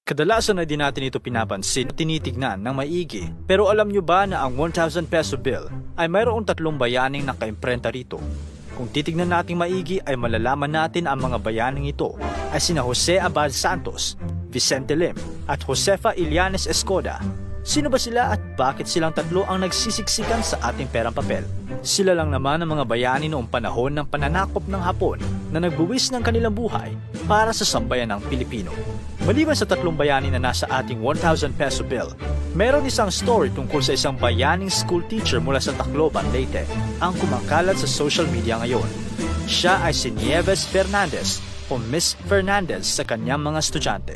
Kadalasan na din natin ito pinapansin at tinitignan ng maigi. Pero alam nyo ba na ang 1,000 peso bill ay mayroong tatlong bayaning nakaimprenta rito? Kung titignan natin maigi ay malalaman natin ang mga bayaning ito ay sina Jose Abad Santos, Vicente Lim at Josefa Ilianes Escoda. Sino ba sila at bakit silang tatlo ang nagsisiksikan sa ating perang papel? Sila lang naman ang mga bayani noong panahon ng pananakop ng Hapon na nagbuwis ng kanilang buhay para sa sambayan ng Pilipino. Maliban sa tatlong bayani na nasa ating 1,000 peso bill, meron isang story tungkol sa isang bayaning school teacher mula sa Tacloban, Leyte ang kumakalat sa social media ngayon. Siya ay si Nieves Fernandez o Miss Fernandez sa kanyang mga estudyante.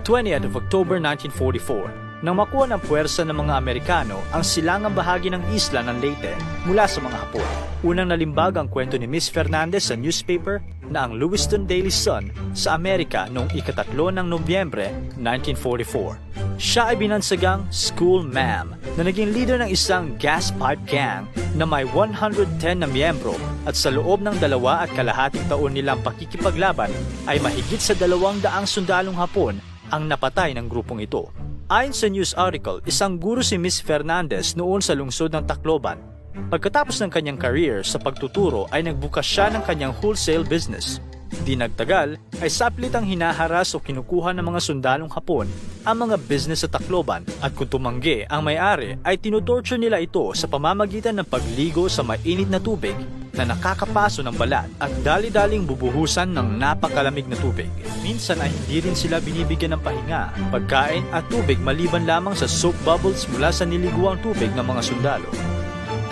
20th of October 1944, nang makuha ng puwersa ng mga Amerikano ang silangang bahagi ng isla ng Leyte mula sa mga Hapon. Unang nalimbag ang kwento ni Miss Fernandez sa newspaper na ang Lewiston Daily Sun sa Amerika noong ika-3 ng Nobyembre 1944. Siya ay binansagang school ma'am na naging leader ng isang gas pipe gang na may 110 na miyembro at sa loob ng 2.5 taon nilang pakikipaglaban ay mahigit sa 200 sundalong Hapon ang napatay ng grupong ito. Ayon sa news article, isang guro si Miss Fernandez noon sa lungsod ng Tacloban. Pagkatapos ng kanyang career sa pagtuturo ay nagbukas siya ng kanyang wholesale business. Di nagtagal ay saplitang hinaharas o kinukuha ng mga sundalong Hapon ang mga business sa Tacloban at kung tumanggi ang may-ari ay tinutorture nila ito sa pamamagitan ng pagligo sa mainit na tubig na nakakapaso ng balat at dali-daling bubuhusan ng napakalamig na tubig. Minsan ay hindi rin sila binibigyan ng pahinga, pagkain at tubig maliban lamang sa soap bubbles mula sa niliguang tubig ng mga sundalo.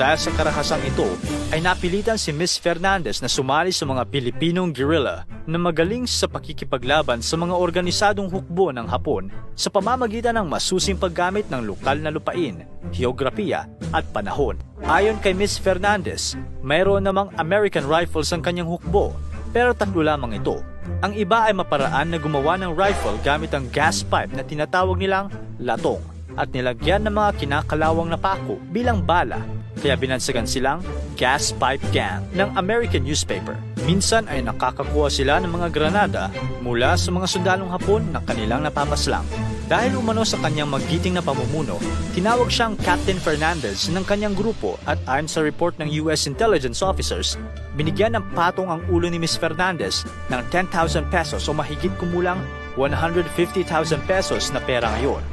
Dahil sa karahasang ito, ay napilitan si Miss Fernandez na sumali sa mga Pilipinong guerrilla na magaling sa pakikipaglaban sa mga organisadong hukbo ng Hapon sa pamamagitan ng masusing paggamit ng lokal na lupain, heograpiya at panahon. Ayon kay Miss Fernandez, mayroon namang American rifles ang kanyang hukbo, pero 3 lamang ito. Ang iba ay maparaan na gumawa ng rifle gamit ang gas pipe na tinatawag nilang latong at nilagyan ng mga kinakalawang na pako bilang bala. Kaya binansagan silang Gas Pipe Gang ng American newspaper. Minsan ay nakakakuha sila ng mga granada mula sa mga sundalong Hapon na kanilang napapaslang. Dahil umano sa kanyang magiting na pamumuno, tinawag siyang Captain Fernandez ng kanyang grupo at ayon sa report ng US intelligence officers, binigyan ng patong ang ulo ni Miss Fernandez ng 10,000 pesos o mahigit kumulang 150,000 pesos na pera ngayon.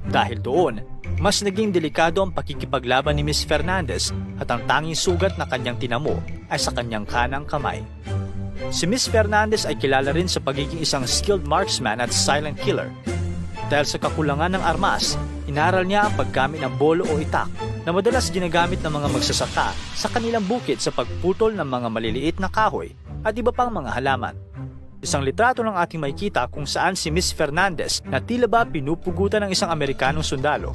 Dahil doon, mas naging delikado ang pakikipaglaban ni Miss Fernandez at ang tanging sugat na kanyang tinamo ay sa kanyang kanang kamay. Si Miss Fernandez ay kilala rin sa pagiging isang skilled marksman at silent killer. Dahil sa kakulangan ng armas, inaral niya ang paggamit ng bolo o itak na madalas ginagamit ng mga magsasaka sa kanilang bukid sa pagputol ng mga maliliit na kahoy at iba pang mga halaman. Isang litrato ng ating makikita kung saan si Miss Fernandez na tila ba pinupugutan ng isang Amerikanong sundalo.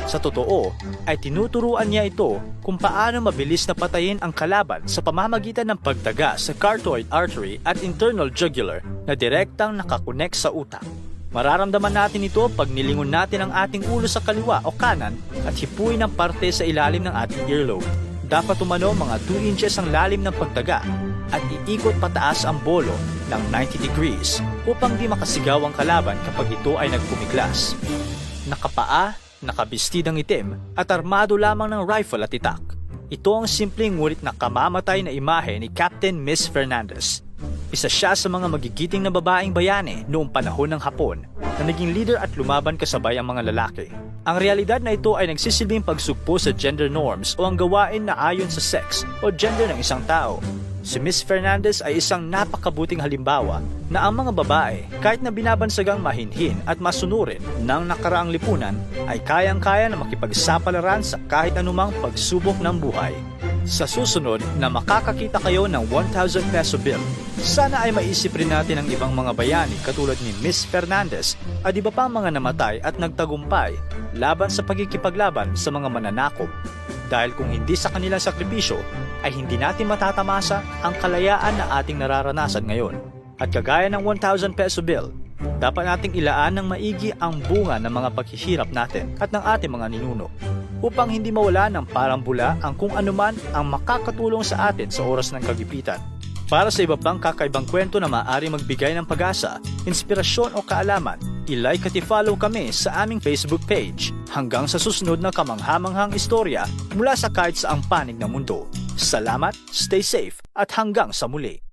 Sa totoo, ay tinuturuan niya ito kung paano mabilis na patayin ang kalaban sa pamamagitan ng pagtaga sa carotid artery at internal jugular na direktang nakakonek sa utak. Mararamdaman natin ito pag nilingon natin ang ating ulo sa kaliwa o kanan at hipuin ang parte sa ilalim ng ating earlobe. Dapat umano mga 2 inches ang lalim ng pagtaga at iikot pataas ang bolo ng 90 degrees upang di makasigaw ang kalaban kapag ito ay nagpumiglas. Nakapaa, nakabistidang itim at armado lamang ng rifle at itak. Ito ang simpleng ngunit nakamamatay na imahe ni Captain Miss Fernandez. Isa siya sa mga magigiting na babaeng bayani noong panahon ng Hapon na naging leader at lumaban kasabay ang mga lalaki. Ang realidad na ito ay nagsisilbing pagsugpo sa gender norms o ang gawain na ayon sa sex o gender ng isang tao. Si Miss Fernandez ay isang napakabuting halimbawa na ang mga babae, kahit na binabansagang mahinhin at masunurin ng nakaraang lipunan, ay kayang-kaya na makipagsapalaran sa kahit anumang pagsubok ng buhay. Sa susunod na makakakita kayo ng 1,000 peso bill, sana ay maisip rin natin ang ibang mga bayani katulad ni Miss Fernandez at iba pang mga namatay at nagtagumpay laban sa pagkikipaglaban sa mga mananakop. Dahil kung hindi sa kanilang sakripisyo, ay hindi natin matatamasa ang kalayaan na ating nararanasan ngayon. At kagaya ng 1,000 peso bill, dapat nating ilaan ng maigi ang bunga ng mga paghihirap natin at ng ating mga ninuno upang hindi mawala ng parang bula ang kung anuman ang makakatulong sa atin sa oras ng kagipitan. Para sa iba pang kakaibang kwento na maaari magbigay ng pag-asa, inspirasyon o kaalaman, i-like at i-follow kami sa aming Facebook page. Hanggang sa susunod na kamanghamanghang istorya mula sa kahit saang panig ng mundo. Salamat, stay safe, at hanggang sa muli.